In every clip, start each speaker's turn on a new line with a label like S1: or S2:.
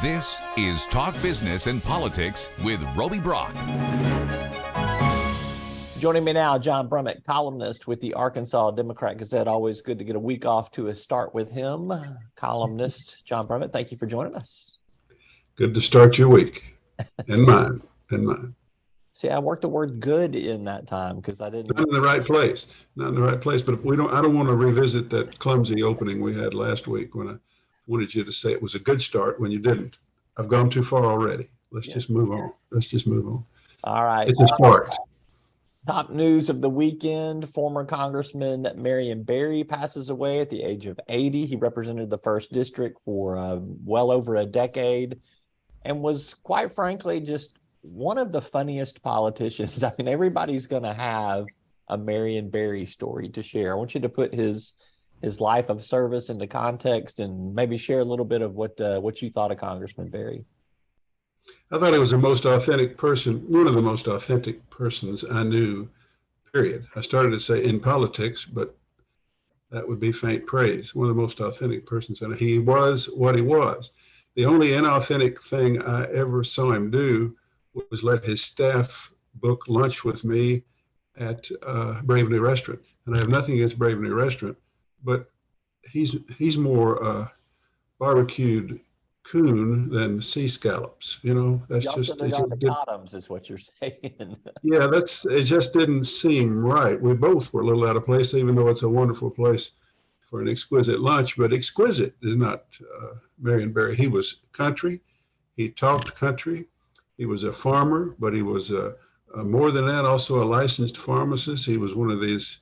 S1: This is Talk Business and Politics with Roby Brock.
S2: Joining me now, John Brummett, columnist with the Arkansas Democrat-Gazette. Always good to get a week off to a start with him. Columnist John Brummett, thank you for joining us.
S3: Good to start your week. And mine.
S2: See, I worked the word good in that time because I didn't.
S3: Not in the right place. But I don't want to revisit that clumsy opening we had last week when I wanted you to say it was a good start when you didn't. I've gone too far already. Let's just move on.
S2: All right.
S3: It's a start.
S2: Top news of the weekend, former Congressman Marion Berry passes away at the age of 80. He represented the 1st District for well over a decade and was, quite frankly, just one of the funniest politicians. I mean, everybody's going to have a Marion Berry story to share. I want you to put his life of service into context and maybe share a little bit of what you thought of Congressman Berry.
S3: I thought he was the most authentic person, one of the most authentic persons I knew, period. I started to say in politics, but that would be faint praise. One of the most authentic persons. And he was what he was. The only inauthentic thing I ever saw him do was let his staff book lunch with me at Brave New Restaurant. And I have nothing against Brave New Restaurant, but he's more barbecued coon than sea scallops. You know, that's just
S2: the bottoms is what you're saying.
S3: Yeah, it just didn't seem right. We both were a little out of place, even though it's a wonderful place for an exquisite lunch. But exquisite is not Marion Berry. He was country. He talked country. He was a farmer, but he was more than that, also a licensed pharmacist. He was one of these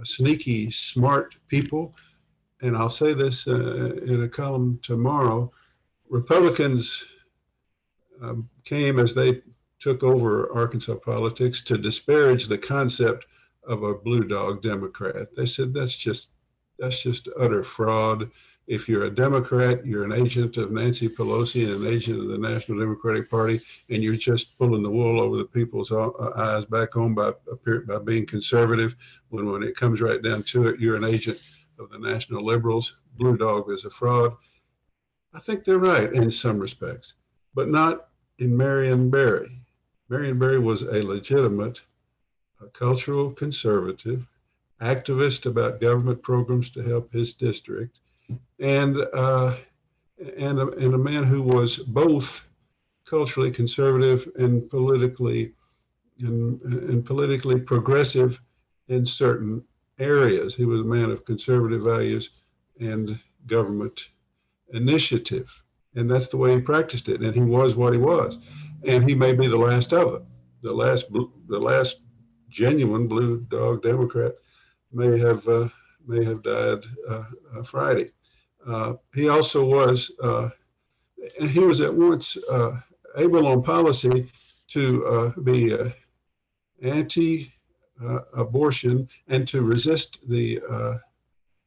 S3: sneaky, smart people. And I'll say this in a column tomorrow. Republicans came as they took over Arkansas politics to disparage the concept of a blue dog Democrat. They said that's just utter fraud. If you're a Democrat, you're an agent of Nancy Pelosi and an agent of the National Democratic Party, and you're just pulling the wool over the people's eyes back home by being conservative. When it comes right down to it, you're an agent of the National Liberals. Blue dog is a fraud. I think they're right in some respects, but not in Marion Berry. Marion Berry was a legitimate cultural conservative, activist about government programs to help his district, and a man who was both culturally conservative and politically progressive in certain areas. He was a man of conservative values and government initiative, and that's the way he practiced it. And he was what he was, and he may be the last of it. The last genuine blue dog Democrat may have died Friday. He also was, and he was at once able on policy to be anti-abortion and to resist the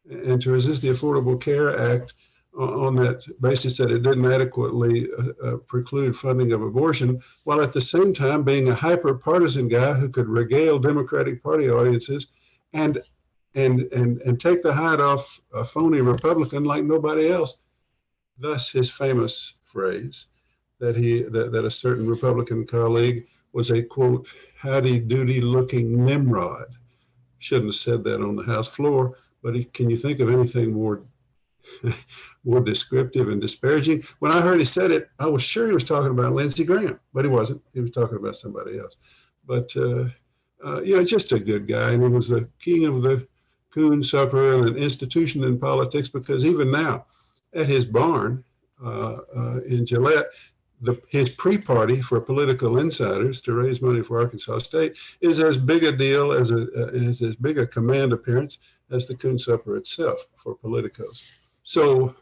S3: Affordable Care Act on that basis that it didn't adequately preclude funding of abortion, while at the same time being a hyper-partisan guy who could regale Democratic Party audiences and take the hide off a phony Republican like nobody else. Thus his famous phrase that a certain Republican colleague was a, quote, howdy-doody looking Nimrod. Shouldn't have said that on the House floor, but can you think of anything more descriptive and disparaging? When I heard he said it, I was sure he was talking about Lindsey Graham, but he wasn't. He was talking about somebody else. But just a good guy, and he was the king of the coon supper and an institution in politics, because even now at his barn in Gillett, his pre-party for political insiders to raise money for Arkansas State is as big a deal as big a command appearance as the coon supper itself for politicos. So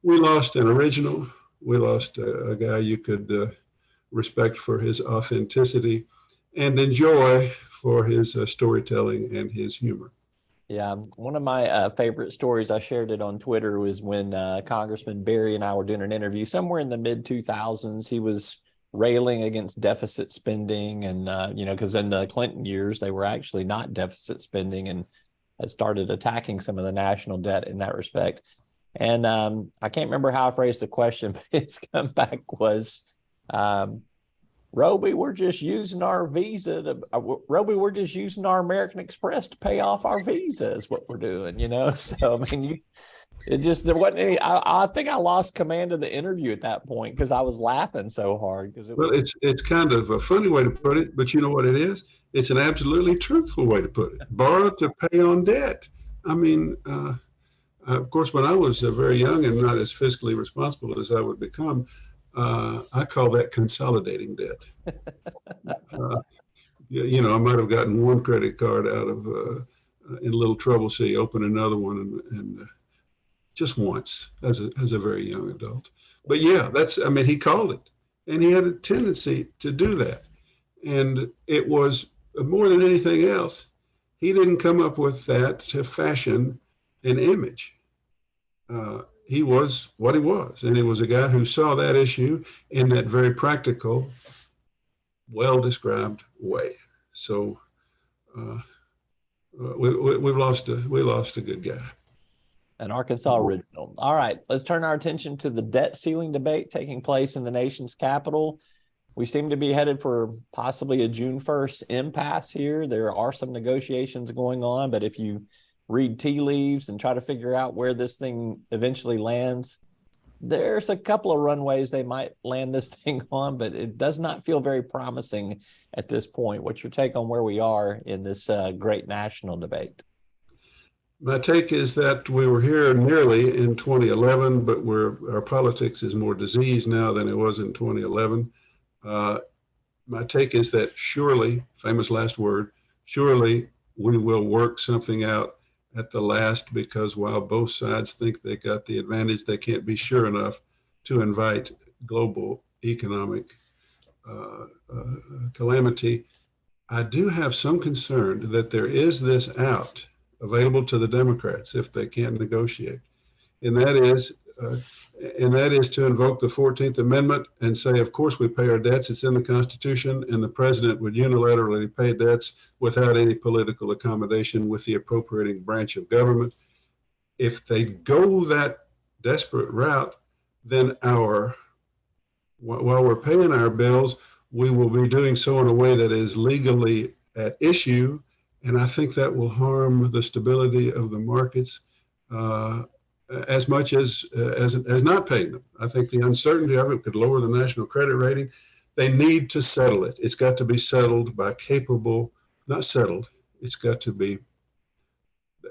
S3: we lost an original. We lost a guy you could respect for his authenticity and enjoy for his storytelling and his humor.
S2: Yeah, one of my favorite stories, I shared it on Twitter, was when Congressman Berry and I were doing an interview somewhere in the mid-2000s. He was railing against deficit spending and, because in the Clinton years, they were actually not deficit spending and had started attacking some of the national debt in that respect. And I can't remember how I phrased the question, but his comeback was, Roby, we're just using our visa Roby, we're just using our American Express to pay off our visa is what we're doing, you know? So, I mean, there wasn't any, I think I lost command of the interview at that point because I was laughing so hard because
S3: Well, it's kind of a funny way to put it, but you know what it is? It's an absolutely truthful way to put it. Borrow to pay on debt. I mean, of course, when I was very young and not as fiscally responsible as I would become, I call that consolidating debt. You know, I might have gotten one credit card out of in a little trouble, so you open another one, and just once as a very young adult. But yeah, I mean, he called it, and he had a tendency to do that. And it was more than anything else, he didn't come up with that to fashion an image. He was what he was, and he was a guy who saw that issue in that very practical, well-described way. So we lost a good guy.
S2: An Arkansas original. All right, let's turn our attention to the debt ceiling debate taking place in the nation's capital. We seem to be headed for possibly a June 1st impasse here. There are some negotiations going on, but if you read tea leaves and try to figure out where this thing eventually lands, there's a couple of runways they might land this thing on, but it does not feel very promising at this point. What's your take on where we are in this great national debate?
S3: My take is that we were here nearly in 2011, but our politics is more diseased now than it was in 2011. My take is that surely, famous last word, surely we will work something out at the last, because while both sides think they got the advantage, they can't be sure enough to invite global economic calamity. I do have some concern that there is this out available to the Democrats if they can't negotiate, and that is to invoke the 14th Amendment and say, of course we pay our debts, it's in the Constitution, and the president would unilaterally pay debts without any political accommodation with the appropriating branch of government. If they go that desperate route, then while we're paying our bills, we will be doing so in a way that is legally at issue, and I think that will harm the stability of the markets as much as not paying them. I think the uncertainty of it could lower the national credit rating. They need to settle it. It's got to be settled by capable, not settled. It's got to be.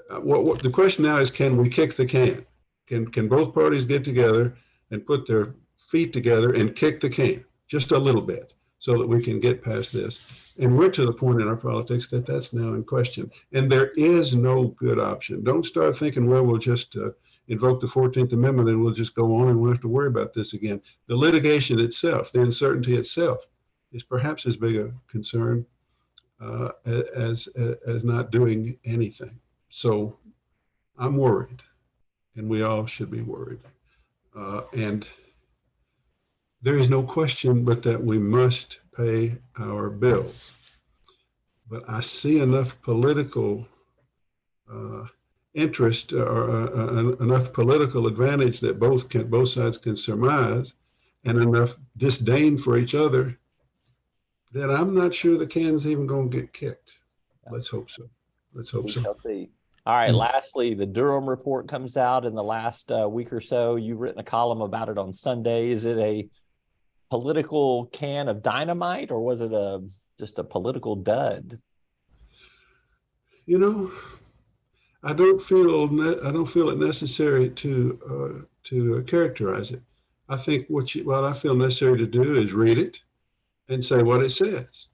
S3: What the question now is, can we kick the can? Can both parties get together and put their feet together and kick the can just a little bit so that we can get past this? And we're to the point in our politics that that's now in question. And there is no good option. Don't start thinking, well, we'll just invoke the 14th Amendment and we'll just go on and we won't have to worry about this again. The litigation itself, the uncertainty itself, is perhaps as big a concern as not doing anything. So I'm worried, and we all should be worried. And there is no question but that we must pay our bills. But I see enough political interest or enough political advantage that both sides can surmise, and enough disdain for each other that I'm not sure the can's even going to get kicked. Let's hope so. Let's hope so.
S2: We'll see. All right. Lastly, the Durham report comes out in the last week or so. You've written a column about it on Sunday. Is it a political can of dynamite, or was it just a political dud?
S3: You know, I don't feel it necessary to characterize it. I think what I feel necessary to do is read it and say what it says,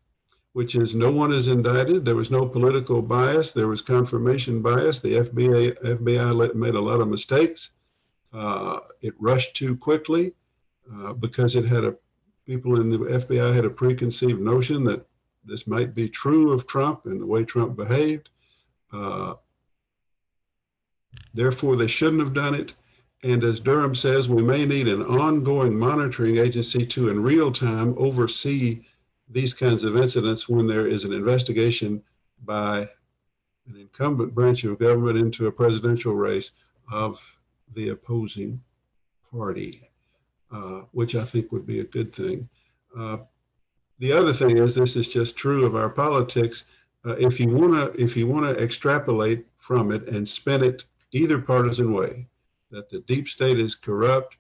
S3: which is no one is indicted. There was no political bias. There was confirmation bias. The FBI made a lot of mistakes. It rushed too quickly because people in the FBI had a preconceived notion that this might be true of Trump and the way Trump behaved. Therefore, they shouldn't have done it. And as Durham says, we may need an ongoing monitoring agency to, in real time, oversee these kinds of incidents when there is an investigation by an incumbent branch of government into a presidential race of the opposing party, which I think would be a good thing. The other thing is, this is just true of our politics. If you wanna extrapolate from it and spin it either partisan way, that the deep state is corrupt,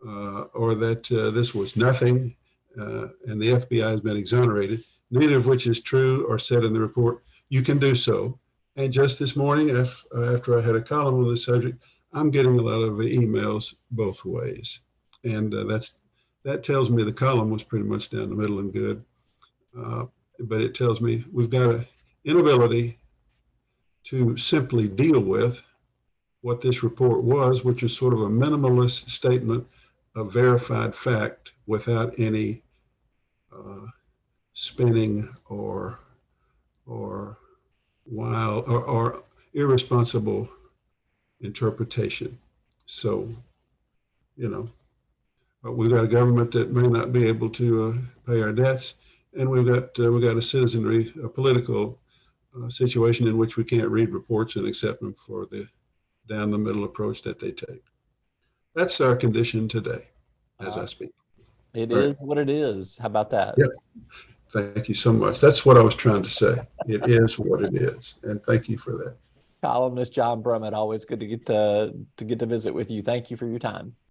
S3: or that this was nothing, and the FBI has been exonerated, neither of which is true or said in the report, you can do so. And just this morning, after I had a column on this subject, I'm getting a lot of emails both ways. And that tells me the column was pretty much down the middle and good. But it tells me we've got an inability to simply deal with what this report was, which is sort of a minimalist statement of verified fact without any spinning or wild or irresponsible interpretation. So, but we've got a government that may not be able to pay our debts, and we've got a citizenry, a political situation in which we can't read reports and accept them for the down the middle approach that they take. That's our condition today, as I speak.
S2: It is what it is. How about that?
S3: Yeah. Thank you so much. That's what I was trying to say. It is what it is, and thank you for that.
S2: Columnist John Brummett, always good to get to visit with you. Thank you for your time.